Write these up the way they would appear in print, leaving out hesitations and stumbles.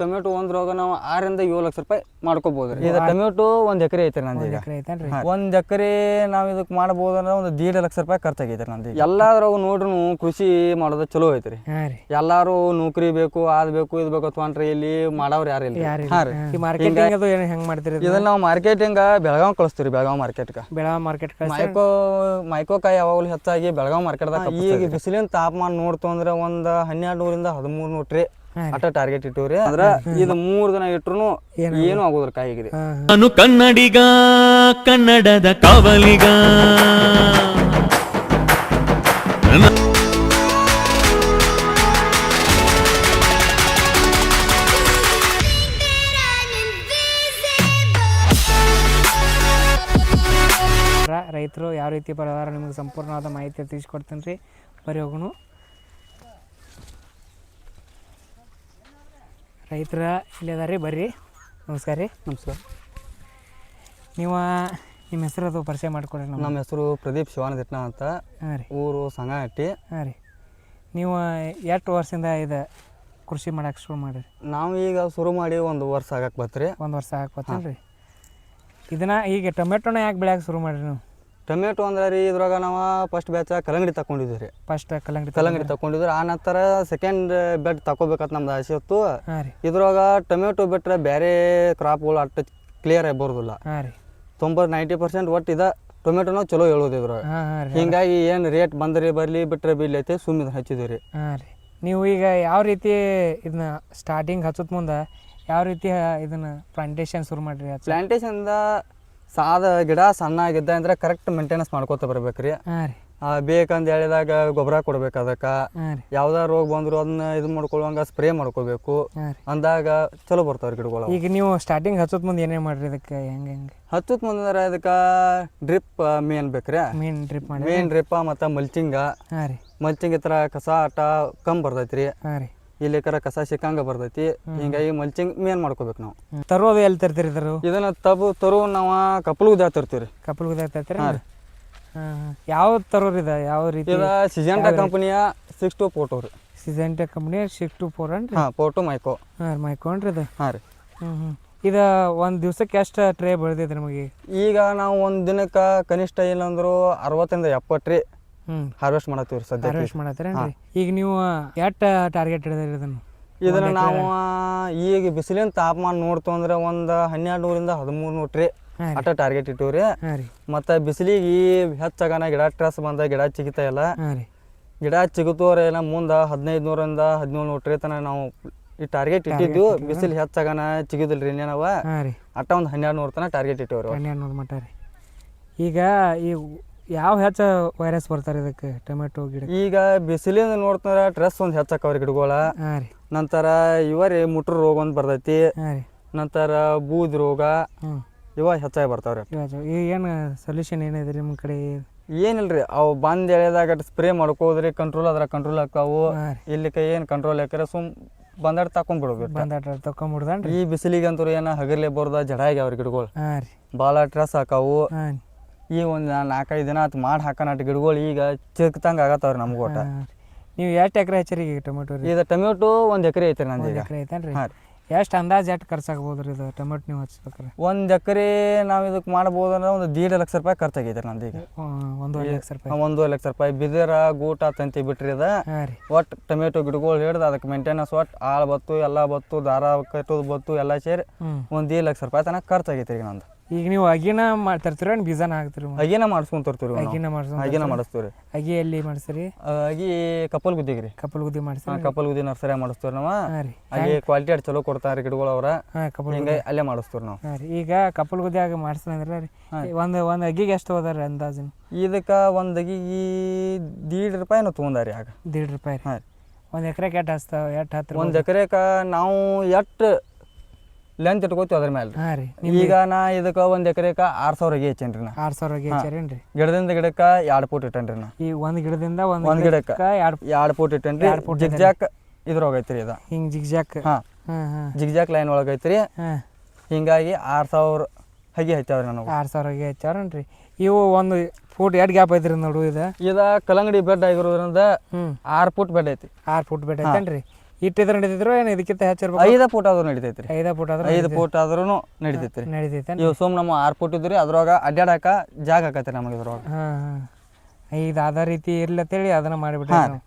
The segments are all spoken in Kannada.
ಟೊಮೆಟೊ ಒಂದ್ರೊಳಗ ನಾವು 6 ರಿಂದ 7 ಲಕ್ಷ ರೂಪಾಯಿ ಮಾಡ್ಕೋಬಹುದು. ಇದು ಟೊಮೆಟೊ 1 ಎಕರೆ ಐತೆ ನಂದು. 1 ಎಕರೆ ನಾವು ಇದಕ್ಕೆ ಮಾಡಬಹುದು ಅಂದ್ರೆ 1.5 ಲಕ್ಷ ರೂಪಾಯಿ ಖರ್ಚಾಗೈತೆ ನಂದು. ಎಲ್ಲಾದ್ರಾಗ ನೋಡ್ರು ಕೃಷಿ ಮಾಡೋದು ಚಲೋ ಐತ್ರಿ. ಎಲ್ಲಾರು ನೌಕರಿ ಬೇಕು ಅದ್ ಬೇಕು ಇದು ಬೇಕು ಅಂತಂದ್ರೆ ಇಲ್ಲಿ ಮಾಡೋರು ಯಾರು ಇಲ್ಲ. ಇದನ್ನ ನಾವು ಮಾರ್ಕೆಟಿಂಗ್ ಬೆಳಗಾವ್ ಕಳಿಸ್ತೀವಿ. ಬೆಳಗಾವ್ ಮಾರ್ಕೆಟ್ ಮೈಕೋಕಾಯಿ ಯಾವಾಗಲೂ ಹೆಚ್ಚಾಗಿ ಬೆಳಗಾವ್ ಮಾರ್ಕೆಟ್ದಾಗ. ಈಗ ಬಿಸಿಲಿನ ತಾಪಮಾನ ನೋಡ್ತು ಅಂದ್ರೆ 1200 ರಿಂದ 1300 ಟ್ರೇ ಅಟ ಟಾರ್ಗೆಟ್ ಇಟ್ಟವ್ರಿ. ಅಂದ್ರ ಇದು 3 ದಿನ ಇಟ್ರು ಏನು ಆಗೋದ್ರ ಕಾಯಿಗೆ. ನಾನು ಕನ್ನಡಿಗ, ಕನ್ನಡದ ಕಾವಲಿಗ. ರೈತರು ಯಾವ ರೀತಿ ಬರೋದಾರ ನಿಮಗೆ ಸಂಪೂರ್ಣವಾದ ಮಾಹಿತಿ ತಿಳಿಸ್ಕೊಡ್ತೀನಿ ರೀ. ಬರೀ ಹೋಗೋಣ. ರೈತರ ಇಲ್ಲಿ ಅದಾರ ರೀ, ಬರ್ರಿ. ನಮಸ್ಕಾರ ರೀ. ನಮಸ್ಕಾರ. ನೀವು ನಿಮ್ಮ ಹೆಸರು ಅದು ಪರಿಚಯ ಮಾಡಿಕೊಡ್ರಿ. ನಮ್ಮ ಹೆಸರು ಪ್ರದೀಪ್ ಶಿವಾನದಿಟ್ನ ಅಂತ. ಹಾಂ ರೀ. ಊರು ಸಂಗಹಟ್ಟಿ. ಹಾಂ ರೀ. ನೀವು ಎಷ್ಟು ವರ್ಷದಿಂದ ಇದು ಕೃಷಿ ಮಾಡಕ್ಕೆ ಶುರು ಮಾಡಿರಿ? ನಾವು ಈಗ ಶುರು ಮಾಡಿ 1 ವರ್ಷ ಆಗಕ್ಕೆ ಬತ್ರಿ. 1 ವರ್ಷ ಆಗಕ್ಕೆ ಬತ್ತೇನು ರೀ? ಇದನ್ನ ಈಗ ಟೊಮೆಟೊನ ಯಾಕೆ ಬೆಳೆಯಕ್ಕೆ ಶುರು ಮಾಡಿರಿ ನೀವು? ಟೊಮೆಟೊ ಅಂದ್ರೆ ರೀ ಇದ್ರಾಗ ನಾವು ಫಸ್ಟ್ ಬ್ಯಾಚ್ ಕಲ್ಲಂಗಡಿ ತಗೊಂಡಿದ್ವಿ ರೀ. ಫಸ್ಟ್ ಕಲ್ಲಂಗಡಿ ತಗೊಂಡಿದ್ವಿ. ಆ ನಂತರ ಸೆಕೆಂಡ್ ಬೆಡ್ ತಗೋಬೇಕಂತ ನಮ್ದು ಆಸೆ ಇತ್ತು. ಹಾಂ ರೀ. ಇದ್ರಾಗ ಟೊಮೆಟೊ ಬಿಟ್ಟರೆ ಬೇರೆ ಕ್ರಾಪ್ಗಳು ಅಷ್ಟು ಕ್ಲಿಯರ್ ಆಗಿ ಬರೋದಿಲ್ಲ. ಹಾಂ ರೀ. 90% ಒಟ್ಟು ಇದು ಟೊಮೆಟೊನ ಚಲೋ ಹೇಳೋದು ಇದ್ರಾಗ. ಹಿಂಗಾಗಿ ಏನು ರೇಟ್ ಬಂದ್ರಿ ಬರಲಿ ಬಿಟ್ಟರೆ ಬಿಡ್ಲಿ ಐತೆ ಸುಮ್ಮನೆ ಹಚ್ಚಿದ್ವಿ ರೀ. ಹಾಂ ರೀ. ನೀವು ಈಗ ಯಾವ ರೀತಿ ಇದನ್ನ ಸ್ಟಾರ್ಟಿಂಗ್ ಹಚ್ಚೋದ್ ಮುಂದೆ ಯಾವ ರೀತಿ ಇದನ್ನ ಪ್ಲಾಂಟೇಶನ್ ಶುರು ಮಾಡಿರಿ? ಪ್ಲಾಂಟೇಶನ್ದ ಸಾದ ಗಿಡ ಸಣ್ಣಾಗಿದ್ದ ಅಂದ್ರೆ ಕರೆಕ್ಟ್ ಮೇಂಟೆನೆನ್ಸ್ ಮಾಡ್ಕೋತ ಬರ್ಬೇಕ್ರಿ. ಹಾಂ ರೀ. ಬೇಕಂತ ಹೇಳಿದಾಗ ಗೊಬ್ಬರ ಕೊಡ್ಬೇಕು ಅದಕ್ಕೆ. ಹಾಂ ರೀ. ಯಾವ್ದಾರ ರೋಗ ಬಂದ್ರು ಅದನ್ನ ಇದು ಮಾಡ್ಕೊಳ್ಳುವಂಗ ಸ್ಪ್ರೇ ಮಾಡ್ಕೋಬೇಕು. ಅಂದಾಗ ಚಲೋ ಬರ್ತಾವ್ರಿ ಗಿಡಗಳು. ಈಗ ನೀವು ಸ್ಟಾರ್ಟಿಂಗ್ ಹಚ್ಚೋದ್ ಮುಂದೆ ಏನೇನು ಮಾಡ್ರಿ ಇದಕ್ಕೆ? ಹೆಂಗೆ ಹಚ್ಚೋದ್ ಮುಂದೆ ಅದಕ್ಕೆ ಡ್ರಿಪ್ ಮೇನ್ ಬೇಕ್ರಿ. ಮೇನ್ ಡ್ರಿಪ್ ಮತ್ತು ಮಲ್ಚಿಂಗ. ಹಾಂ ರೀ. ಮಲ್ಚಿಂಗ್ ಈ ಥರ ಕಸ ಆಟ ಕಮ್ಮಿ ಬರ್ತೈತ್ರಿ. ಹಾಂ ರೀ. ಇಲ್ಲಿ ಕಸ ಸಿಕ್ಕಂಗ ಬರ್ತೈತಿ. ಹಿಂಗಾಗಿ ಮಲ್ಚಿಂಗ್ ಮೇನ್ ಮಾಡ್ಕೋಬೇಕು ನಾವು. ತರೋದು ಎಲ್ಲಿ ತರ್ತೀರಿ? ಇದನ್ನ ತರು ನಾವು ಕಪ್ಪಲು ಉದ್ದ ತರ್ತೀವಿ. ಕಪ್ಪಲು ಉದ್ದ ತರ್ತೀರಿ? ಹಾಂ. ಯಾವ ತರೋರು ಇದೆ? ಯಾವ ರೀತಿ? ಇದು ಸಿಜೆಂಟಾ ಕಂಪನಿಯ 624 ರೀ. ಸಿಜೆಂಟಾ ಕಂಪನಿಯ 624 ಅನ್ರಿ? ಹಾಂ. ಪೋಟೋ ಮೈಕೋ. ಹಾಂ. ಮೈಕೋ ಅನ್ರಿ ಇದು? ಹಾಂ ರೀ. ಇದು ಒಂದು ದಿವ್ಸಕ್ಕೆ ಎಷ್ಟು ಟ್ರೇ ಬೆಳೆದಿದೆ ನಮಗೆ? ಈಗ ನಾವು ಒಂದು ದಿನಕ್ಕೆ ಕನಿಷ್ಠ ಇಲ್ಲಂದ್ರು 60 ರಿಂದ 70 ಟ್ರೇ ಹಾರ್ವೆಸ್ಟ್ ಮಾಡತ್ತೀವಿ ಸದ್ಯ. ಹಾರ್ವೆಸ್ಟ್ ಮಾಡತ್ತೀರಿ? ಈಗ ನೀವು ಎಷ್ಟು ಟಾರ್ಗೆಟ್ ಹಿಡಿದ್ರಿ ಇದನ್ನ ನಾವು ಈಗ ಬಿಸಿಲಿನ ತಾಪಮಾನ ನೋಡ್ತು ಅಂದ್ರೆ 1200 ರಿಂದ 1300 ಟ್ರೇ ಅಟ ಟಾರ್ಗೆಟ್ ಇಟ್ಟಿವ್ರಿ. ಮತ್ತು ಬಿಸಿಲಿಗೆ ಹೆಚ್ಚಾಗನ ಗಿಡ ಟ್ರೆಸ್ ಬಂದ ಗಿಡ ಚಿಗಿತಾ ಇಲ್ಲ. ಗಿಡ ಚಿಗುತ್ತೋರೆ ಎಲ್ಲ ಮುಂದೆ 1500 ರಿಂದ 1700 ಟ್ರೇ ತನಕ ನಾವು ಈ ಟಾರ್ಗೆಟ್ ಇಟ್ಟಿದ್ವಿ. ಬಿಸಿಲು ಹೆಚ್ಚಾಗನ ಚಿಗುದಿಲ್ರಿ ಇನ್ನೇನವ. ಅಟ್ಟ ಒಂದು 1200 ತನಕ ಟಾರ್ಗೆಟ್ ಇಟ್ಟಿವ್ರಿ. 1200 ಮಟ್ಟ ರೀ. ಈಗ ಈ ಯಾವ ಹೆಚ್ಚ ವೈರಸ್ ಬರ್ತಾರೆ ಇದಕ್ಕೆ ಟೊಮೆಟೊ ಗಿಡ? ಈಗ ಬಿಸಿಲಿಂದ ನೋಡ್ತಾರ ಟ್ರೆಸ್ ಒಂದು ಹೆಚ್ಚಾಕವ್ರಿ ಗಿಡಗಳ. ನಂತರ ಇವರಿ ಮುಟ್ರ ರೋಗ ಒಂದು ಬರ್ತೈತಿ. ನಂತರ ಬೂದ್ ರೋಗ ಇವ ಹೆಚ್ಚಾಗಿ ಬರ್ತಾವ್ರಿ. ಈಗ ಏನು ಸೊಲ್ಯೂಷನ್ ಏನಿದೆ ನಿಮ್ಮ ಕಡೆ? ಏನಿಲ್ರಿ, ಅವು ಬಂದ್ ಎಳೆದಾಗ ಸ್ಪ್ರೇ ಮಾಡ್ಕೋದ್ರಿ ಕಂಟ್ರೋಲ್ ಕಂಟ್ರೋಲ್ ಆಕಾವು. ಇಲ್ಲಿಕ್ಕೆ ಏನು ಕಂಟ್ರೋಲ್ ಹಾಕ್ಯಾರ ಬಂದಾಡ ತಕೊಂಡ್ಬಿಡ್ಬೇಕು. ಈ ಬಿಸಿಲಿಗೆ ಅಂತೂ ಏನ ಹಗರ್ಲೆ ಬರ್ದ ಜಡ ಆಗ್ಯಾವ್ರಿ ಗಿಡಗಳು. ಭಾಳ ಟ್ರೆಸ್ ಹಾಕಾವು. ಈಗ ಒಂದು 4-5 ದಿನ ಆತು ಮಾಡಿ ಹಾಕೋಣ ಗಿಡಗಳು ಈಗ ಚಿಕ್ಕತಂಗ ಆಗತ್ತವ್ರಿ ನಮ್ಗೆ. ಒಟ್ಟ ನೀವು ಎಷ್ಟು ಎಕರೆ ಹಚ್ಚಿರಿ ಈಗ ಟೊಮೆಟೊ? ಇದು ಟೊಮೆಟೊ 1 ಎಕರೆ ಐತ್ರಿ ನಂದು. 1 ಎಕರೆ ಐತೇನ್ರಿ? ಎಷ್ಟು ಅಂದಾಜು ಎಷ್ಟು ಖರ್ಚಾಗ್ಬೋದು ರೀ ಇದು ಟೊಮೆಟೊ ನೀವು ಹಚ್ಬೇಕಾರೆ? 1 ಎಕರೆ ನಾವು ಇದಕ್ಕೆ ಮಾಡ್ಬೋದು ಅಂದ್ರೆ 1.5 ಲಕ್ಷ ರೂಪಾಯಿ ಖರ್ಚಾಗೈತೆ ನಂದು. ಈಗ 1.5 ಲಕ್ಷ ರೂಪಾಯಿ. 1.5 ಲಕ್ಷ ರೂಪಾಯಿ ಬಿದಿರ ಗೂಟ ತಂತಿ ಬಿಟ್ರಿ ಅದ. ಒಟ್ಟು ಟೊಮೆಟೊ ಗಿಡಗಳು ಹಿಡ್ದು ಅದಕ್ಕೆ ಮೇಂಟೆನೆನ್ಸ್ ಒಟ್ಟು ಆಳು ಬತ್ತು ಎಲ್ಲ ಬತ್ತು ದಾರ ಕಟ್ಟೋದು ಬತ್ತು ಎಲ್ಲ ಸೇರಿ 1.5 ಲಕ್ಷ ರೂಪಾಯಿ ತನಕ ಖರ್ಚಾಗೈತೆ ಈಗ ನಂದು. ಈಗ ನೀವು ಅಗಿನ ತರ್ತೀರ ಬೀಜನ ಹಾಕ್ತಿರಿ? ಅಗಿನ ಮಾಡಿಸ್ಕೊಂತಿರ್ತೀವಿ. ಅಗಿನ ಮಾಡಿಸ್ತೀವಿ. ಅಗಿ ಎಲ್ಲಿ ಮಾಡಿಸ್ತೀರಿ? ಅಗಿ ಕಪ್ಪಲ್ ಗುದ್ದಿಗ್ರಿ. ಕಪ್ಪಲ್ ಗುದ್ದಿ ಮಾಡಿಸ್ತೀವಿ. ಕಪ್ಪಲ್ ಗುದ್ದಿ ನರ್ಸರಿ ಮಾಡಿಸ್ತೀವಿ ನಾವು. ಅಲ್ಲಿ ಕ್ವಾಲಿಟಿ ಅಷ್ಟು ಚಲೋ ಕೊಡ್ತಾರೆ ಗಿಡಗಳು ಅವ್ರ. ಹಿಂಗೆ ಅಲ್ಲೇ ಮಾಡಿಸ್ತೀವಿ ನಾವು. ಈಗ ಕಪ್ಪಲ್ ಗುದ್ದಿಯಾಗ ಮಾಡಿಸ್ತಾರೆ ರೀ. ಒಂದು ಅಗಿಗೆ ಎಷ್ಟು ಹೋದಾರ ಅಂದಾಜು? ಇದಕ್ಕೆ ಒಂದು ಅಗಿಗೆ 1.5 ರೂಪಾಯಿನೂ ತೊಗೊಂಡಾರಿ ಆಗ. 1.5 ರೂಪಾಯಿ? ಹಾಂ. 1 ಎಕರೆಗೆ ಎಷ್ಟು ಹಚ್ತಾವ? ಎಷ್ಟು ಹತ್ತು? 1 ಎಕರೆಗೆ ನಾವು ಎಷ್ಟು ಲೆಂತ್ ಇಟ್ಕೋತೀವಿ ಅದ್ರ ಮೇಲೆ. ಈಗ ನಾ ಇದಕ್ಕೆ 1 ಎಕರೆಗೆ 6000 ಅಗಿ ಹಚ್ಚೇನ್ರಿ. 6000 ಅಗಿ ಹಚ್ಚೇನ್ರಿ? ಗಿಡದಿಂದ ಗಿಡಕ್ಕೆ 2 ಫೂಟ್ ಇಟ್ಟೇನ್ರಿ ನಾ. ಈ ಒಂದು ಗಿಡದಿಂದ ಒಂದು ಗಿಡಕ್ಕೆ 2 ಫೂಟ್ ಇಟ್ಟೇನ್ರಿ. ಜಿಗ್ಜಾಕ್ ಇದ್ರೊಳಗೆ ಐತ್ರಿ ಇದು. ಹಿಂಗೆ ಜಿಗ್ಜಾಕ್? ಹಾಂ. ಜಿಗ್ಜಾಕ್ ಲೈನ್ ಒಳಗೆ ಐತ್ರಿ. ಹಿಂಗಾಗಿ 6000 ಅಗಿ ಹಚ್ಚಾವ್ರಿ ನನಗೆ. 6000 ಅಗಿ ಹಚ್ಚಾರನ್ರಿ. ಇವು ಒಂದು ಫೂಟ್ ಎರಡು ಗ್ಯಾಪ್ ಐತ್ರಿ ನೋಡು. ಇದು ಕಲ್ಲಂಗಡಿ ಬೆಡ್ ಆಗಿರೋದ್ರಿಂದ 6 ಫೂಟ್ ಬೆಡ್ ಐತಿ. 6 ಫೂಟ್ ಬೆಡ್ ಐತೇನ್ರಿ? ಇಟ್ಟಿದ್ರೆ ನಡೀತಿದ್ರು ಏನು ಇದಕ್ಕಿಂತ ಹೆಚ್ಚಿರ್ಬೇಕು? 5 ಫೂಟ್ ಆದ್ರೂ ನಡಿತೈತ್ರಿ. 5 ಫುಟ್ ಆದ್ರೆ 5 ಫೂಟ್ ಆದ್ರೂ ನಡಿತೈತ್ರಿ. ನಡೀತೈತೆ. ಇವು ಸುಮ್ ನಮ್ಮ 6 ಫೂಟ್ ಇದ್ರಿ ಅದ್ರೊಳಗ ಅಡ್ಡಾಡಕ ಜಾಗ ಆಕೈತಿ ನಮಗೆ ಇದ್ರೊಳಗ. ಇದು ಅದ ರೀತಿ ಇರ್ಲತ್ತೇಳಿ ಅದನ್ನ ಮಾಡಿಬಿಟ್ರಿ ನಾವು.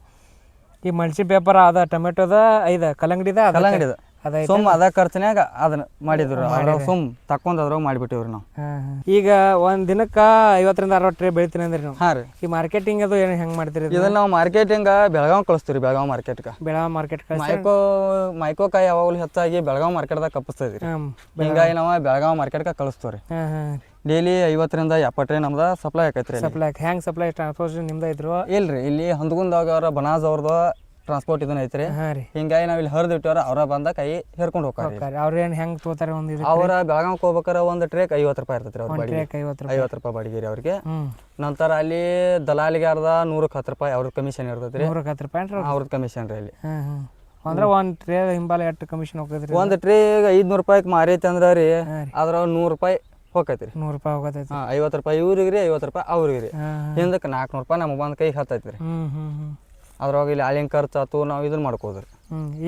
ಈ ಮಲ್ಚಿ ಪೇಪರ್ ಅದ ಟೊಮೆಟೊದ ಐದ ಕಲ್ಲಂಗಡಿದ ಕಲ್ಲಂಗಡಿದ ಅದ ಸುಮ್ ಅದ ಖರ್ಚಿನ್ಯಾಗ ಅದನ್ನ ಮಾಡಿದ್ರು ಅದ್ರಾಗ ಸುಮ್ ತಕ್ಕೊಂಡ್ ಅದ್ರಾಗ ಮಾಡಿಬಿಟ್ಟಿವ್ರಿ ನಾವು. ಈಗ ಒಂದ್ ದಿನಕ್ಕ 50 ರಿಂದ 60 ಟ್ರೇ ಬೆಳಿತೀನಿ ಅಂದ್ರಿ ನಾವು. ಹಾ ರೀ. ಈ ಮಾರ್ಕೆಟಿಂಗ್ ಅದು ಏನು ಹೆಂಗ್ ಮಾಡ್ತೀರಿ? ಇದನ್ನ ನಾವು ಮಾರ್ಕೆಟಿಂಗ್ ಬೆಳಗಾವ್ ಕಳಿಸ್ತೀವಿ. ಬೆಳಗಾವ್ ಮಾರ್ಕೆಟ್ಗೆ ಬೆಳಗಾವ್ ಮಾರ್ಕೆಟ್ ಮೈಕೋಕಾಯಿ ಯಾವಾಗಲೂ ಹೆಚ್ಚಾಗಿ ಬೆಳಗಾವ್ ಮಾರ್ಕೆಟ್ದಾಗ ಕಪ್ಪಿಸ್ತೈತಿ. ಹಿಂಗಾಗಿ ನಾವು ಬೆಳಗಾವ್ ಮಾರ್ಕೆಟ್ಗೆ ಕಳಿಸ್ತೀವ್ರಿ. ಡೈಲಿ 50 ರಿಂದ 70 ಟ್ರೇ ನಮ್ದ ಸಪ್ಲೈ ಆಕೈತ್ರಿ. ಸಪ್ಲೈ ಹೆಂಗ್ ಸಪ್ಲೈ ಟ್ರಾನ್ಸ್ಪೋರ್ಟೇಷನ್ ನಿಮ್ದ ಇದ್ರು? ಇಲ್ರಿ, ಇಲ್ಲಿ ಹಂದಗುಂದಾಗ ಬನಾಜ್ ಅವ್ರದ್ದು ಟ್ರಾನ್ಸ್ಪೋರ್ಟ್ ಇದನ್ನ ಐತ್ರಿ. ಹಿಂಗಾಗಿ ನಾವ್ ಇಲ್ಲಿ ಹರಿದು ಇಟ್ಟವ್ರ ಅವ್ರ ಬಂದ ಕೈ ಹೇರ್ಕೊಂಡು ಹೋಗ್ತಾರೆ. ಅವ್ರ ಏನ್ ಹೆಂಗ್ ತಗೋತಾರೆ? ಅವ್ರ ಬೆಳಗಾವ್ ಹೋಗ್ಬೇಕಾರ ಒಂದು ಟ್ರೇಕ್ 50 ರೂಪಾಯಿ ಇರ್ತೈತ್ರಿ. ಅವ್ರ ಬಾಡಿಗೆ 50 ರೂಪಾಯಿ ಬಾಡಿಗೆ ರೀ ಅವ್ರಿಗೆ. ನಂತರ ಅಲ್ಲಿ ದಲಾಲಿಗೆ ಅರ್ಧ 110 ರೂಪಾಯಿ ಅವ್ರದ್ದು ಕಮಿಷನ್ ಇರ್ತೈತ್ರಿ. 110 ರೂಪಾಯಿ ಅವ್ರದ್ದು ಕಮಿಷನ್ ರೀ ಅಲ್ಲಿ. ಅಂದ್ರೆ ಒಂದ್ ಟ್ರೇ ಹಿಂಬಾಲ ಎಷ್ಟು ಕಮಿಷನ್ ಹೋಗ್ತೈತ್ರಿ? ಒಂದು ಟ್ರೇ 500 ರೂಪಾಯಿಗೆ ಮಾರೈತಿ ಅಂದ್ರ ರೀ ಅದ್ರ 100 ರೂಪಾಯಿ ಹೋಗೈತ್ರಿ. 100 ರೂಪಾಯಿ ಹೋಗತೈತಿ. 50 ರೂಪಾಯಿ ಇವ್ರಿಗೆ ರೀ, 50 ರೂಪಾಯಿ ಅವ್ರಿಗೆ ರೀ. ಹಿಂದಕ್ಕೆ 400 ರೂಪಾಯಿ ನಮಗೆ ಬಂದ್ ಕೈಗೆ ಹತ್ತೈತ್ರಿ. ಅದ್ರೊಳಗೆ ಇಲ್ಲಿ ಆಳಿನ ಖರ್ಚು ಆತು ನಾವು ಇದನ್ನ ಮಾಡ್ಕೋದ್ರಿ.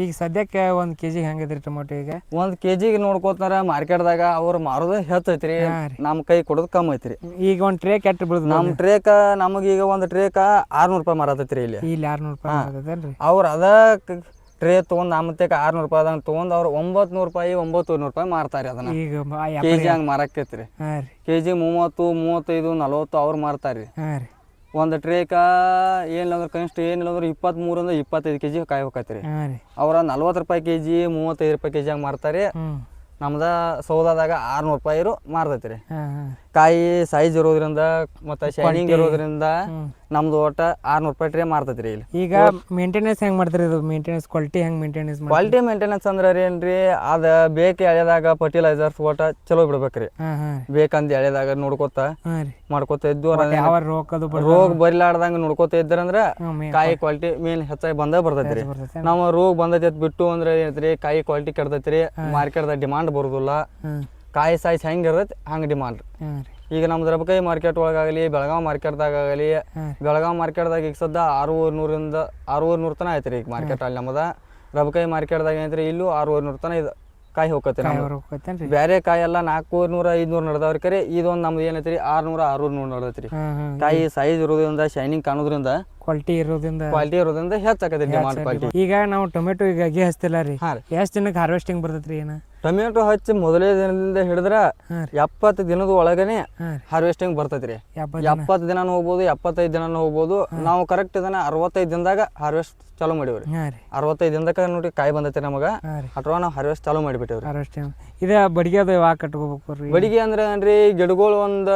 ಈಗ ಸದ್ಯಕ್ಕೆ 1 kg ಹೆಂಗೈತ್ರಿ ಟೊಮೆಟೊ? ಈಗ 1 kg ನೋಡ್ಕೋತಾರ ಮಾರ್ಕೆಟ್ದಾಗ ಅವ್ರು ಮಾರೋದು ಹೆಚ್ಚೈತ್ರಿ, ನಮ್ಮ ಕೈ ಕೊಡೋದು ಕಮ್ಮಿ ಐತ್ರಿ. ಈಗ ಒಂದು ಟ್ರೇ ಕೆಟ್ಟ ಬಿಡುದು ನಮ್ಮ ಟ್ರೇಕ ನಮಗೀಗ ಒಂದು ಟ್ರೇಕ 600 ರೂಪಾಯಿ ಮಾರತೈತ್ರಿ ಇಲ್ಲಿ. 600 ರೂಪಾಯಿ ಮಾರತೈತೇನ್ರಿ? ಅವ್ರು ಅದ ಟ್ರೇ ತೊಗೊಂಡು ನಮ್ಮತ್ತೇಕ 600 ರೂಪಾಯಿದಂಗೆ ತೊಗೊಂಡು ಅವ್ರು 900 ರೂಪಾಯಿ 900 ರೂಪಾಯಿ ಮಾರ್ತಾರೆ. ಅದನ್ನ ಈಗ ಕೆಜಿ ಹಂಗೆ ಮಾರಕೈತ್ರಿ. ಕೆಜಿ 30, 35, 40 ಅವ್ರು ಮಾರ್ತಾರೆ. ಒಂದು ಟ್ರೇಕ ಏನಿಲ್ಲ ಅಂದ್ರೆ ಕನಿಷ್ಠ ಏನಿಲ್ಲ ಅಂದ್ರೆ 23 ರಿಂದ 25 kg ಕಾಯಿ ಹೋಗತ್ರಿ. ಅವ್ರ 40 ರೂಪಾಯಿ ಕೆಜಿ 35 ರೂಪಾಯಿ ಕೆಜಿ ಹಂಗೆ ಮಾರ್ತಾರೆ. ನಮ್ದ ಸೌದಾದಾಗ 600 ರೂಪಾಯಿ ಮಾರ್ತೈತ್ರಿ. ಕಾಯಿ ಸೈಜ್ ಇರೋದ್ರಿಂದ ಮತ್ತೆ ಶೈನಿಂಗ್ ಇರೋದ್ರಿಂದ ನಮ್ದು ಒಟ್ಟ 600 ರೂಪಾಯಿ ಟ್ರೇ ಮಾರ್ತೈತ್ರಿ ಇಲ್ಲಿ. ಈಗ ಮೇಂಟೆನೆನ್ಸ್ ಹೆಂಗ್ ಮಾಡ್ತೀರಿ? ಇದು ಮೇಂಟೆನೆನ್ಸ್ ಕ್ವಾಲಿಟಿ ಹೆಂಗ್ ಮೇಂಟೆನೆನ್ಸ್? ಕ್ವಾಲಿಟಿ ಮೇಂಟೆನೆನ್ಸ್ ಅಂದ್ರೆ ಏನ್ರಿ, ಅದ ಬೇಕೆ ಎಳೆದಾಗ ಫರ್ಟಿಲೈಸರ್ಸ್ ಒಟ್ಟ ಚಲೋ ಬಿಡ್ಬೇಕ್ರಿ. ಬೇಕಂದ್ ಎಳೆದಾಗ ನೋಡ್ಕೋತ ಮಾಡ್ಕೋತ ಇದ್ದು ರೋಗ ಬರಿಲಾರ್ದಂಗ ನೋಡ್ಕೋತ ಇದ್ರಂದ್ರ ಕಾಯಿ ಕ್ವಾಲಿಟಿ ಮೇನ್ ಹೆಚ್ಚಾಗಿ ಬಂದ ಬರ್ತೈತ್ರಿ. ನಾವು ರೋಗ ಬಂದೈತಿ ಬಿಟ್ಟು ಅಂದ್ರೆ ಏನೈತ್ರಿ, ಕಾಯಿ ಕ್ವಾಲಿಟಿ ಕೆಡ್ತೈತ್ರಿ, ಮಾರ್ಕೆಟ್ದಾಗ ಡಿಮಾಂಡ್ ಬರುದಿಲ್ಲ. ಕಾಯಿ ಸೈಜ್ ಹೆಂಗ್ ಇರ್ತೈತಿ ಹಂಗೆ ಡಿಮಾಂಡ್. ಈಗ ನಮ್ದು ರಬಕಾಯಿ ಮಾರ್ಕೆಟ್ ಒಳಗಾಗಲಿ ಬೆಳಗಾವ್ ಮಾರ್ಕೆಟ್ದಾಗ ಆಗಲಿ, ಬೆಳಗಾವ್ ಮಾರ್ಕೆಟ್ದಾಗ ಈಗ ಸದ್ದ 600 ರಿಂದ 600 ತನ ಐತ್ರಿ ಈಗ ಮಾರ್ಕೆಟ್. ಅಲ್ಲಿ ನಮ್ಮದ ರಬಕಾಯಿ ಮಾರ್ಕೆಟ್ದಾಗ ಏನೈತ್ರಿ ಇಲ್ಲೂ 600 ತನ ಇದು ಕಾಯಿ ಹೋಗತ್ತೆ. ಬೇರೆ ಕಾಯಿ ಎಲ್ಲ 400, 500 ನಡೆದವ್ರಿ. ಕರೆ ಇದೊಂದು ನಮ್ದು ಏನೈತ್ರಿ 600, 600 ನಡೆದೈತ್ರಿ. ಕಾಯಿ ಸೈಜ್ ಇರೋದ್ರಿಂದ ಶೈನಿಂಗ್ ಕಾಣೋದ್ರಿಂದ ಕ್ವಾಲಿಟಿ ಇರೋದ್ರಿಂದ ಹೆಚ್ಚಾಕೈತಿ ಡಿಮಾಂಡ್ ಕ್ವಾಲಿಟಿ. ಈಗ ನಾವು ಟೊಮೆಟೊ ಈಗ ಅಗಿ ಹಚ್ತಿಲ್ಲ ರೀ, ಎಷ್ಟು ದಿನಕ್ಕೆ ಹಾರ್ವೆಸ್ಟಿಂಗ್ ಬರ್ತೈತ್ರಿ? ಏನ ಟೊಮೆಟೊ ಹಚ್ಚಿ ಮೊದಲೇ ದಿನದಿಂದ ಹಿಡಿದ್ರ 70 ದಿನದ ಒಳಗನೆ ಹಾರ್ವೆಸ್ಟಿಂಗ್ ಬರ್ತೈತ್ರಿ. 70 ದಿನಾನು ಹೋಗ್ಬೋದು, 75 ದಿನಾನು ಹೋಗ್ಬೋದು. ನಾವು ಕರೆಕ್ಟ್ ಇದನ್ನ 65 ದಿನದಾಗ ಹಾರ್ವೆಸ್ಟ್ ಚಾಲೂ ಮಾಡಿವ್ರಿ. 65 ದಿನದಾಗ ನೋಡಿ ಕಾಯಿ ಬಂದೈತಿ ನಮಗ, ಅಥವಾ ನಾವು ಹಾರ್ವೆಸ್ಟ್ ಚಾಲೂ ಮಾಡಿಬಿಟ್ಟೇವ್ರಿ. ಇದ ಬಡಿಗೆ ಅದು ಯಾವಾಗ ಕಟ್ಕೋಬೇಕು? ಬಡಿಗೆ ಅಂದ್ರೆ ಏನ್ರಿ, ಗಿಡಗಳು 1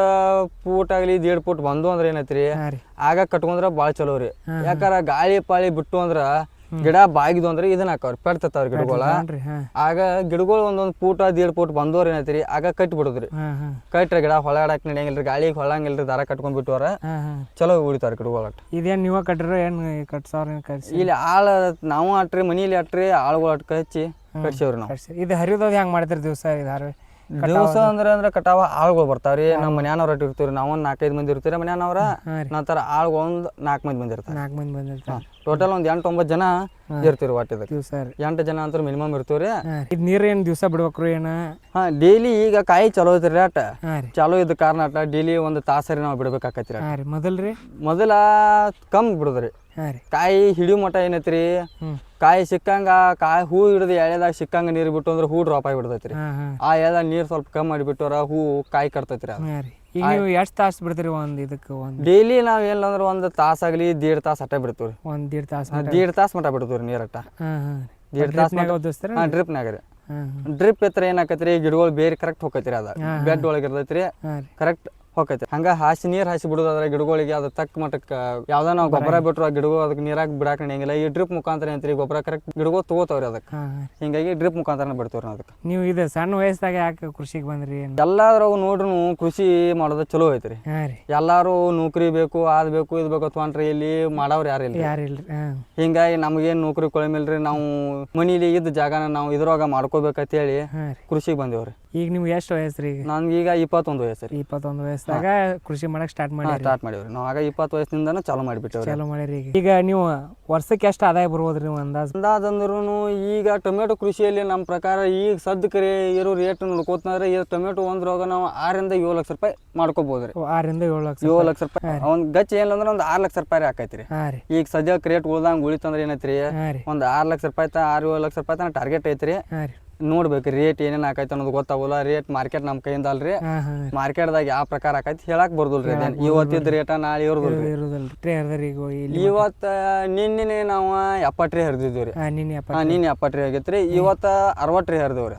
ಫೂಟ್ ಆಗ್ಲಿ 1.5 ಫೂಟ್ ಬಂದು ಅಂದ್ರೆ ಏನೈತ್ರಿ ಆಗ ಕಟ್ಕೊಂಡ್ರ ಬಾಳ್ ಚಲೋ ರೀ. ಯಾಕಾರ ಗಾಳಿ ಪಾಳಿ ಬಿಟ್ಟು ಅಂದ್ರ ಗಿಡ ಬಾಗಿದು ಅಂದ್ರೆ ಇದನ್ನ ಹಾಕವ್ರಿ ಪೆಡ್ತವ್ರಿ ಗಿಡಗಳ. ಆಗ ಗಿಡಗಳು 1 ಫೂಟ್ 1.5 ಫೂಟ್ ಬಂದವ್ರ ಏನೈತ್ರಿ ಆಗ ಕಟ್ಟಿ ಬಿಡುದ್ರಿ. ಕಟ್ಟ್ರ ಗಿಡ ಹೊಳಾಡಕ್ ನಡೆಯಂಗಿಲ್ರಿ, ಗಾಳಿಗೆ ಹೊಳಂಗಿಲ್ರಿ, ದಾರ ಕಟ್ಕೊಂಡ್ ಬಿಟ್ಟವ್ರ ಚಲೋ ಉಳಿತಾರ ಗಿಡಗಳ. ಇದೇನ್ ನೀವ ಕಟ್ಟ್ರ ಏನ್ ಕಟ್ಸವ್ರ? ಇಲ್ಲಿ ಆಳ ನಾವು ಅಟ್ರಿ ಮನಿಲಿ ಅಟ್ರಿ ಆಳುಗಳು ಅಟ್ಕ ಹಚ್ಚಿ ಕಟ್ಸೇವ್ರಿ ನಾವು. ಇದು ಹರಿಯೋದ್ ಹೆಂಗ್ ಮಾಡ್ತೀರಿ ದಿವಸ? ದಿವಸ ಅಂದ್ರೆ ಕಟಾವ ಆಳುಗಳು ಬರ್ತಾವ್ರಿ. ನಮ್ಮ ಮನ್ಯಾನವ್ರ ಇರ್ತೀವ್ರಿ, ನಾವು 4-5 ಮಂದಿ ಇರ್ತೀರಿ ಮನ್ಯಾನವ್ರ. ನಂತರ ಆಳುಗಳು 4 ಮಂದಿ ಬಂದಿರ್ತಾರೆ. 4 ಮಂದಿ ಬಂದಿರ್ತಾರೆ. ಟೋಟಲ್ 8-9 ಜನ ಇರ್ತೀವಿ ಒಟ್ಟಿದ. 8 ಜನ ಅಂತ ಮಿನಿಮಮ್ ಇರ್ತೀವ್ರಿ. ಇದು ನೀರ್ ಏನ್ ದಿವಸ ಬಿಡ್ಬೇಕ್ರಿ? ಏನ ಡೈಲಿ ಈಗ ಕಾಯಿ ಚಲೋ ಐತ್ರಿ ಅಟ ಚಾಲೋ ಇದ್ದ ಕಾರಣ ಅಟ ಡೈಲಿ 1 ತಾಸರಿ ನಾವು ಬಿಡ್ಬೇಕಾಕೈತ್ರಿ. ಮೊದಲ ಕಮ್ಮಿ ಬಿಡುದ್ರಿ. ಕಾಯಿ ಹಿಡಿಯೋ ಮಟ ಏನೈತ್ರಿ, ಕಾಯಿ ಸಿಕ್ಕಂಗ ಕಾಯಿ ಹೂ ಹಿಡಿದು ಎಳೆದಾಗ ಸಿಕ್ಕಂಗ ನೀರ್ ಬಿಟ್ಟು ಅಂದ್ರೆ ಹೂ ಡ್ರಾಪ್ ಆಗಿ ಬಿಡ್ತೈತ್ರಿ. ಆ ಎಳೆದಾಗ ನೀರ್ ಸ್ವಲ್ಪ ಕಮ್ಮಿ ಮಾಡಿಬಿಟ್ಟವ್ರ ಹೂ ಕಾಯಿ ಕಟ್ತೈತ್ರಿ. ಈಗ ನೀವು ಎಷ್ಟು ತಾಸು ಬಿಡ್ತೀರಿ ಇದಕ್ಕೆ? ಡೈಲಿ ನಾವ್ ಏನಂದ್ರ 1 ತಾಸ ಆಗ್ಲಿ 1.5 ತಾಸ ಅಟ್ಟ ಬಿಡ್ತೀವ್ರಿ. 1.5 ತಾಸು 1.5 ತಾಸ ಮಟ ಬಿಡ್ತೀವ್ರಿ ನೀರ್ ಅಟ್ಟ. 1.5 ತಾಸ ಡ್ರಿಪ್ನಾಗ ರೀ. ಡ್ರಿಪ್ ಎತ್ತರ ಏನಾಕೈತ್ರಿ, ಗಿಡಗಳು ಬೇರೆ ಕರೆಕ್ಟ್ ಹೋಗೈತ್ರಿ. ಅದ ಬೆಡ್ ಒಳಗೆ ಇರ್ತೈತ್ರಿ, ಕರೆಕ್ಟ್ ಹೋಗೈತಿ. ಹಂಗ ನೀರ್ ಹಾಸಿ ಬಿಡುದಾದ್ರೆ ಗಿಡಗಳಿಗೆ ಅದು ತಕ್ಕ ಮಟ್ಟಕ್ಕೆ ಯಾವ್ದ ನಾವು ಗೊಬ್ಬರ ಬಿಟ್ರು ಆ ಗಿಡಗಳು ಅದಕ್ಕೆ ನೀರಾಗ ಬಿಡಾಕ ನಡೆಯಂಗಿಲ್ಲ. ಈ ಡ್ರಿಪ್ ಮುಖಾಂತರ ಏನಂತ್ರಿ ಗೊಬ್ಬರ ಕರೆಕ್ಟ್ ಗಿಡಗಳು ತಗೋತಾವ್ರಿ ಅದಕ್ಕೆ. ಹಿಂಗಾಗಿ ಡ್ರಿಪ್ ಮುಖಾಂತರ ಬಿಡ್ತೇವ್ರಿ ನಾವು ಅದಕ್ಕೆ. ನೀವು ಇದು ಸಣ್ಣ ವಯಸ್ಸಾಗ ಯಾಕೆ ಕೃಷಿಗೆ ಬಂದ್ರಿ? ಎಲ್ಲಾದ್ರಾಗ ನೋಡ್ರು ಕೃಷಿ ಮಾಡೋದು ಚಲೋ ಐತ್ರಿ. ಎಲ್ಲಾರು ನೌಕರಿ ಬೇಕು ಅದ್ ಬೇಕು ಇದ್ ಬೇಕು ಅಥವಾ ಇಲ್ಲಿ ಮಾಡವ್ರು ಯಾರಿಲ್ರಿ. ಹಿಂಗಾಗಿ ನಮಗೇನ್ ನೌಕರಿ ಕೊಳಮಿಲ್ರಿ. ನಾವು ಮನಿಲಿ ಇದ್ದ ಜಾಗನ ನಾವು ಇದ್ರೊಳಗ ಮಾಡ್ಕೋಬೇಕಂತ ಹೇಳಿ ಕೃಷಿಗೆ ಬಂದೇವ್ರಿ. ಈಗ ನಿಮ್ಗೆ ಎಷ್ಟು ವಯಸ್ಸು ರೀ? ನನ್ಗೀಗ 21 ವಯಸ್ಸು ರೀ. 21 ವಯಸ್ಸು. ವಯಸ್ಸಾಗ ಕೃಷಿ ಮಾಡಕ್ ಸ್ಟಾರ್ಟ್ ಮಾಡಿ ಸ್ಟಾರ್ಟ್ ಮಾಡಿವ್ರಿ ನಾವು ಆಗ 20 ವಯಸ್ಸಿನಿಂದನೂ ಚಾಲೂ ಮಾಡಿಬಿಟ್ಟೇವ್ರಿ ಚಾಲೂ ಮಾಡಿರಿ ಈಗ ನೀವು ವರ್ಷಕ್ಕೆ ಎಷ್ಟು ಆದಾಯ ಬರ್ಬೋದ್ರಿ ನೀವು ಅಂದಾಜಂದ್ರೂ ಈಗ ಟೊಮೆಟೊ ಕೃಷಿಯಲ್ಲಿ ನಮ್ಮ ಪ್ರಕಾರ ಈಗ ಸದ್ಯಕ್ಕೆ ಇರೋ ರೇಟ್ ನೋಡ್ಕೋತಂದ್ರೆ ಈ ಟೊಮೆಟೊ ಒಂದ್ರೊಳಗ ನಾವು 6 ರಿಂದ 7 ಲಕ್ಷ ರೂಪಾಯಿ ಮಾಡ್ಕೋಬೋದ್ರಿ. 6 ರಿಂದ 7 ಲಕ್ಷ 7 ಲಕ್ಷ ರೂಪಾಯಿ ಒಂದ್ ಗಚ್ಚ ಏನಿಲ್ಲ ಒಂದು 6 ಲಕ್ಷ ರೂಪಾಯಿ ಆಕೈತ್ರಿ. ಈಗ ಸದ್ಯಕ್ಕೆ ರೇಟ್ ಉಳ್ದಂಗ ಉಳಿತಂದ್ರೆ ಏನೈತ್ರಿ ಒಂದು 6 ಲಕ್ಷ ರೂಪಾಯಿ 6-7 ಲಕ್ಷ ರೂಪಾಯಿ ತನಕ ಟಾರ್ಗೆಟ್ ಐತ್ರಿ. ನೋಡ್ಬೇಕ್ರಿ ರೇಟ್ ಏನೇನು ಆಕೈತೆ ಅನ್ನೋದು ಗೊತ್ತಾಗಲ್ಲ. ರೇಟ್ ಮಾರ್ಕೆಟ್ ನಮ್ಮ ಕೈಯಿಂದ ಅಲ್ರಿ, ಮಾರ್ಕೆಟ್ದಾಗ ಯಾವ ಪ್ರಕಾರ ಆಕೈತಿ ಹೇಳಕ್ ಬರ್ದಲ್ರಿ. ಇವತ್ತಿದ್ದ ರೇಟ ನಾಳೆ ಇರೋದಿಲ್ರಿ. ಇವತ್ತ ನಿನ್ನೆ ನಾವು 70 ಟ್ರೇ ಹರಿದಿದ್ವಿ. ನಿನ್ನೆ 70 ಟ್ರೇ ಆಗೈತ್ರಿ, ಇವತ್ತ 60 ಟ್ರೇ ಹರಿದೇವ್ರಿ.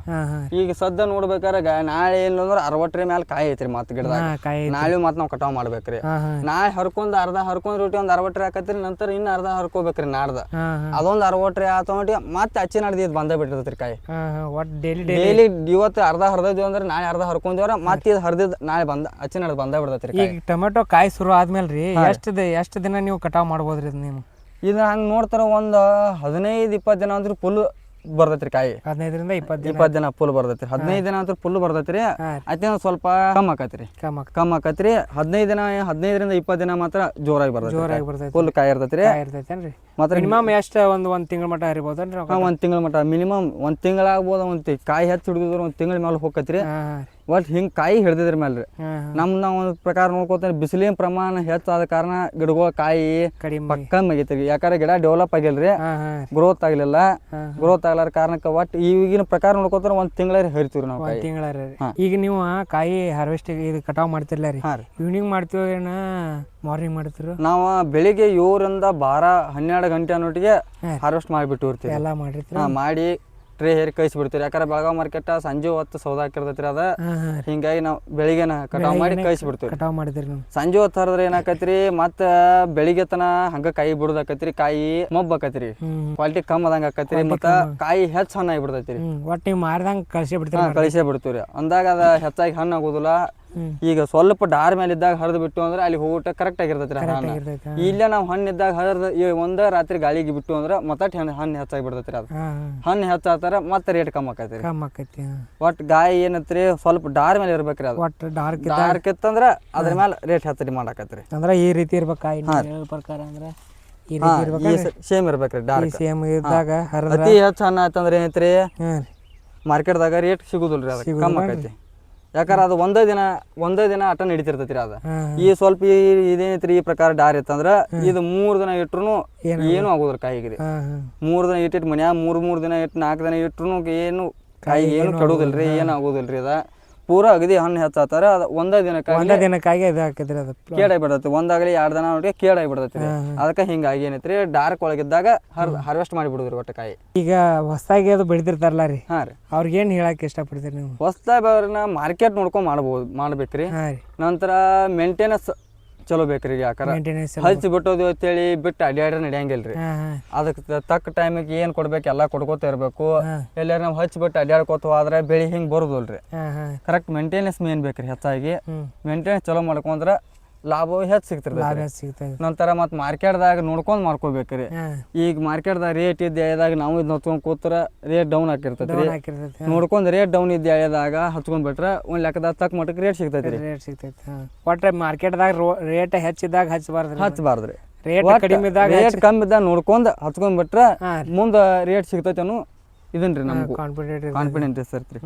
ಈಗ ಸದ್ಯ ನೋಡ್ಬೇಕಾರೆ ನಾಳೆ ಏನಂದ್ರೆ 60 ಟ್ರೇ ಮ್ಯಾಲ ಕಾಯಿ ಐತ್ರಿ. ಮತ್ ಗಿಡದಾಗ ನಾಳೆ ಮತ್ ನಾವ್ ಕಟಾವ್ ಮಾಡ್ಬೇಕ್ರಿ. ನಾಳೆ ಹರ್ಕೊಂಡ್ ಅರ್ಧ ಹರ್ಕೊಂಡ್ ರೊಟ್ಟಿ ಒಂದ್ 60 ಟ್ರೇ ಆಕತ್ರಿ. ನಂತರ ಇನ್ನ ಅರ್ಧ ಹರ್ಕೋಬೇಕ್ರಿ ನಾಡ್ದ. ಅದೊಂದ್ 60 ಟ್ರೇ ಆತೊಂಟಿ ಮತ್ತೆ ಅಚ್ಚಿ ನಾಡ್ದು ಬಂದ ಬಿಟ್ಟಿರ್ತೈತ್ರಿ ಕಾಯಿ. ಡೈಲಿ ಇವತ್ತು ಅರ್ಧ ಹರಿದಿದ್ವಿ ಅಂದ್ರೆ ನಾಳೆ ಅರ್ಧ ಹರ್ಕೊಂಡ್ರ ಮತ್ತೆ ಇದು ಹರಿದಿದ್ ನಾಳೆ ಅಚ್ಚಿ ನಾಡ್ದು ಬಂದ ಬಿಡ್ತೈತ್ರಿ. ಈಗ ಟೊಮೆಟೊ ಕಾಯಿ ಶುರು ಆದ್ಮೇಲ್ರಿ ಎಷ್ಟು ದಿನ ನೀವು ಕಟಾವ್ ಮಾಡ್ಬೋದ್ರಿ? ನೀವು ಇದು ಹಂಗೆ ನೋಡ್ತಾರ ಒಂದು 15-20 ದಿನ ಅಂದ್ರೆ ಫುಲ್ ಬರ್ತೈತ್ರಿ ಕಾಯಿ. 15 ರಿಂದ 20 ದಿನ ಫುಲ್ ಬರ್ತೈತ್ರಿ. 15 ದಿನ ಅಂತ ಫುಲ್ ಬರ್ತೈತ್ರಿ. ಅದೇ ಸ್ವಲ್ಪ ಕಮ್ ಆಕತ್ರಿ. 15 ರಿಂದ 20 ದಿನ ಮಾತ್ರ ಜೋರಾಗಿ ಬರ್ತೈತಿ. ಫುಲ್ ಕಾಯಿ ಇರ್ತೈತ್ರಿ. ಮತ್ತೆ ಮಿನಿಮಮ್ ಎಷ್ಟು ಒಂದ್ ತಿಂಗಳ ಮಟ್ಟ ಹರಿಬೋದನ್ರಿ? ಒಂದ್ ತಿಂಗಳ ಮಟ್ಟ ಮಿನಿಮಮ್ ಒಂದ್ ತಿಂಗಳ ಆಗ್ಬೋದು. ಕಾಯಿ ಹೆಚ್ಚು ಹಿಡಿದ್ರು ಒಂದ್ ತಿಂಗಳ ಮೇಲೆ ಹೋಗತ್ರಿ. ಒಟ್ ಹಿಂಗ್ ಕಾಯಿ ಹಿಡ್ದಿದ್ರ ಮೇಲ್ರಿ ನಮ್ನ ಒಂದ್ ಪ್ರಕಾರ ನೋಡ್ಕೋತಾರೆ. ಬಿಸಿಲಿನ ಪ್ರಮಾಣ ಹೆಚ್ಚಾದ ಕಾರಣ ಗಿಡಗಳ ಕಾಯಿ ಕಮ್ಮಿ ಆಗೈತ್ರಿ. ಯಾಕಂದ್ರೆ ಗಿಡ ಡೆವಲಪ್ ಆಗಿಲ್ರಿ, ಗ್ರೋತ್ ಆಗ್ಲಿಲ್ಲ. ಗ್ರೋತ್ ಆಗ್ಲಾರ ಕಾರಣಕ್ಕೆ ಒಟ್ ಈಗಿನ ಪ್ರಕಾರ ನೋಡ್ಕೋತಾರ ಒಂದ್ ತಿಂಗಳ ಹರಿತೀವ್ರಿ ನಾವು. ಈಗ ನೀವು ಕಾಯಿ ಹಾರ್ವೆಸ್ಟ್ ಇದು ಕಟಾವ್ ಮಾಡ್ತಿರ್ಲ ರೀ, ಈವ್ನಿಂಗ್ ಮಾಡ್ತೀವಿ ಏನ ಮಾರ್ನಿಂಗ್ ಮಾಡ್ತೀವಿ? ನಾವು ಬೆಳಿಗ್ಗೆ 7 ರಿಂದ 12 ಗಂಟೆ ಅನ್ನೋಟಿಗೆ ಹಾರ್ವೆಸ್ಟ್ ಮಾಡಿಬಿಟ್ಟು ಇರ್ತೀವಿ. ಎಲ್ಲ ಮಾಡಿರ್ತೀವಿ. ಮಾಡಿ ಟ್ರೇ ಹೇರಿ ಕಳಿಸಿ ಬಿಡ್ತೀವಿ. ಯಾಕಂದ್ರೆ ಬೆಳಗಾವ್ ಮಾರ್ಕೆಟ್ ಸಂಜೆ ಹೊತ್ತು ಸೌದಾ ಹಾಕಿರ್ತೈತ್ರಿ. ಅದ ಹಿಂಗಾಗಿ ನಾವು ಬೆಳಿಗ್ಗೆನ ಕಟಾವ್ ಮಾಡಿ ಕಳಿಸಿ ಬಿಡ್ತೀವಿ. ಕಟಾವ್ ಮಾಡಿದ್ರಿ ಸಂಜೆ ಹೊತ್ತು ಹರಿದ್ರೆ ಏನಾಕೈತ್ರಿ ಮತ್ತ ಬೆಳಿಗ್ಗೆ ತನ ಹಂಗ ಕಾಯಿ ಬಿಡುದಾಕೈತ್ರಿ. ಕಾಯಿ ಮೊಬ್ಬ ಆಕೈತ್ರಿ, ಕ್ವಾಲಿಟಿ ಕಮ್ ಆದಂಗ ಆಕೈತ್ರಿ. ಮತ್ತ ಕಾಯಿ ಹೆಚ್ಚು ಹಣ್ಣಾಗಿ ಬಿಡ್ತೈತ್ರಿ. ಒಟ್ಟು ನೀವು ಮಾರ್ದಂಗ ಕಳಿಸೇ ಬಿಡ್ತೀವ್ರಿ. ಅಂದಾಗ ಅದ ಹೆಚ್ಚಾಗಿ ಹಣ್ಣು ಆಗೋದಿಲ್ಲ. ಈಗ ಸ್ವಲ್ಪ ಡಾರ್ ಮೇಲೆ ಇದ್ದಾಗ ಹರಿದು ಬಿಟ್ಟು ಅಂದ್ರೆ ಅಲ್ಲಿ ಹೋಗಟ ಕರೆಕ್ಟ್ ಆಗಿರ್ತೈತ್ರಿ ಹಣ್ಣು. ಇಲ್ಲೇ ನಾವು ಹಣ್ಣು ಇದ್ದಾಗ ಹರಿದ ಒಂದ ರಾತ್ರಿ ಗಾಳಿಗೆ ಬಿಟ್ಟು ಅಂದ್ರೆ ಮತ್ತೆ ಹಣ್ಣು ಹೆಚ್ಚಾಗಿ ಬಿಡ್ತೈತ್ರಿ. ಅದು ಹಣ್ಣು ಹೆಚ್ಚಾತಾರ ಮತ್ತೆ ರೇಟ್ ಕಮ್ಮಿ ಆಕೈತಿ. ಒಟ್ ಗಾಯಿ ಏನತ್ರಿ ಸ್ವಲ್ಪ ಡಾರ್ ಮೇಲೆ ಇರ್ಬೇಕ್ರಿ. ಅದು ಒಟ್ಟು ಡಾರ್ಕ್ ಇತ್ತಂದ್ರ ಅದ್ರ ಮೇಲೆ ರೇಟ್ ಹೆಚ್ಚು ಮಾಡಾಕತ್ರಿ. ಅಂದ್ರೆ ಈ ರೀತಿ ಇರ್ಬೇಕು ಪ್ರಕಾರ. ಅಂದ್ರೆ ಸೇಮ್ ಇರ್ಬೇಕ್ರಿ. ಡಾರ್ಕ್ ಸೇಮ್ ಇದ್ದಾಗ ಅತಿ ಹೆಚ್ಚು ಹಣ್ಣು ಆಯ್ತಂದ್ರೆ ಏನೈತ್ರಿ ಮಾರ್ಕೆಟ್ದಾಗ ರೇಟ್ ಸಿಗುದಿಲ್ರಿ. ಅದಕ್ಕೆ ಕಮ್ಮಿ ಆಕೈತಿ. ಯಾಕಂದ್ರೆ ಅದು ಒಂದೇ ದಿನ ಅಟ ನಡೀತಿರ್ತೈತ್ರಿ. ಅದ ಈ ಸ್ವಲ್ಪ ಇದೇನೈತ್ರಿ ಈ ಪ್ರಕಾರ ಡಾರ್ ಇತ್ತಂದ್ರ ಇದು 3 ದಿನ ಇಟ್ರು ಏನು ಆಗೋದ್ರಿ ಕಾಯಿಗೆ. 3 ದಿನ ಇಟ್ಟಿಟ್ಟು ಮನ್ಯಾಗ 3 ದಿನ ಇಟ್ಟು 4 ದಿನ ಇಟ್ರು ಏನು ಕಾಯಿ ಏನು ಕೆಡುದಿಲ್ರಿ, ಏನು ಆಗೋದಿಲ್ರಿ. ಅದ ಪೂರಾ ಅಗದಿ ಹಣ್ಣು ಹೆಚ್ಚಾತಾರ. ಅದ ಒಂದೇ ದಿನಕ್ಕಾಗಿ ಇದು ಹಾಕಿದ್ರಿ. ಅದು ಕೇಡಾಗಿ ಬಿಡತೈತಿ. ಒಂದಾಗಲಿ 2 ದಿನ ನೋಡಿ ಕೇಡಾಗಿ ಬಿಡತೈತಿ. ಅದಕ್ಕೆ ಹಿಂಗಾಗಿ ಏನೈತ್ರಿ ಡಾರ್ಕ್ ಒಳಗಿದ್ದಾಗ ಹಾರ್ವೆಸ್ಟ್ ಮಾಡಿ ಬಿಡುದ್ರಿ ಒಟ್ಟು ಕಾಯಿ. ಈಗ ಹೊಸದಾಗಿ ಅದು ಬೆಳಿತಿರ್ತಾರಲ್ಲ ರೀ, ರೀ ಅವ್ರಿಗೇನು ಹೇಳಕ್ ಇಷ್ಟಪಡ್ತೀರಿ ನೀವು? ಹೊಸದಾಗಿ ಅವ್ರನ್ನ ಮಾರ್ಕೆಟ್ ನೋಡ್ಕೊಂಡ್ ಮಾಡ್ಬೇಕ್ರಿ. ನಂತರ ಮೇಂಟೆನೆನ್ಸ್ ಚಲೋ ಬೇಕ್ರಿ. ಯಾಕಂದ್ರೆ ಹಚ್ಚಿ ಬಿಟ್ಟೋದು ಅಂತೇಳಿ ಬಿಟ್ಟು ಅಡ್ಯಾಡ್ರ ನಡೆಯಂಗಿಲ್ರಿ. ಅದಕ್ಕೆ ತಕ್ಕ ಟೈಮಿಗೆ ಏನ್ ಕೊಡ್ಬೇಕು ಎಲ್ಲ ಕೊಡ್ಕೋತ ಇರ್ಬೇಕು. ಎಲ್ಲಾರ ನಾವು ಹಚ್ಚಿ ಬಿಟ್ಟು ಅಡ್ಯಾಡ್ಕೋತ ಹೋದ್ರೆ ಬೆಳಿ ಹಿಂಗ್ ಬರುದಿಲ್ರಿ. ಕರೆಕ್ಟ್ ಮೇಂಟೆನೆನ್ಸ್ ಮೇನ್ ಬೇಕ್ರಿ. ಹೆಚ್ಚಾಗಿ ಮೇಂಟೆನೆನ್ಸ್ ಚಲೋ ಮಾಡ್ಕೊಂಡ್ರ ಲಾಭ ಹೆಚ್ಚು ಸಿಗ್ತಿರ್ತೈತಿ. ನಂತರ ಮತ್ ಮಾರ್ಕೆಟ್ದಾಗ ನೋಡ್ಕೊಂಡ್ ಮಾಡ್ಕೋಬೇಕ್ರಿ. ಈಗ ಮಾರ್ಕೆಟ್ದಾಗ ರೇಟ್ ಇದ್ದ ಎಳೆದಾಗ ನಾವು ಇದ್ ನೋಡ್ಕೊಂಡ್ ಕೂತ್ರ ರೇಟ್ ಡೌನ್ ಹಾಕಿರ್ತೈತಿ. ನೋಡ್ಕೊಂಡ್ ರೇಟ್ ಡೌನ್ ಇದ್ದ ಎಳೆದಾಗ ಹಚ್ಕೊಂಡ್ ಬಿಟ್ರ ಒಂದ್ ಲೆಕ್ಕದಾಗ ತಕ್ಕ ಮಟ್ಟಕ್ಕೆ ರೇಟ್ ಸಿಗ್ತೈತಿ. ಒಟ್ರೆ ಮಾರ್ಕೆಟ್ದಾಗ ರೇಟ್ ಹೆಚ್ಚಿದಾಗ ಹಚ್ಚಬಾರ್ದ್ರಿ. ರೇಟ್ ಕಡಿಮೆ ಇದ್ದಾಗ ರೇಟ್ ಕಮ್ಮಿ ಇದ್ದಾಗ ನೋಡ್ಕೊಂಡ್ ಹಚ್ಕೊಂಡ್ ಬಿಟ್ರ ಮುಂದ ರೇಟ್ ಸಿಗ್ತೈತಿ ಅನ್ನೋ ಇದನ್ರಿ ನಮ್ಗೆ ಕಾನ್ಫಿಡೆಂಟ್ ಇರ್ತೈತ್ರಿ.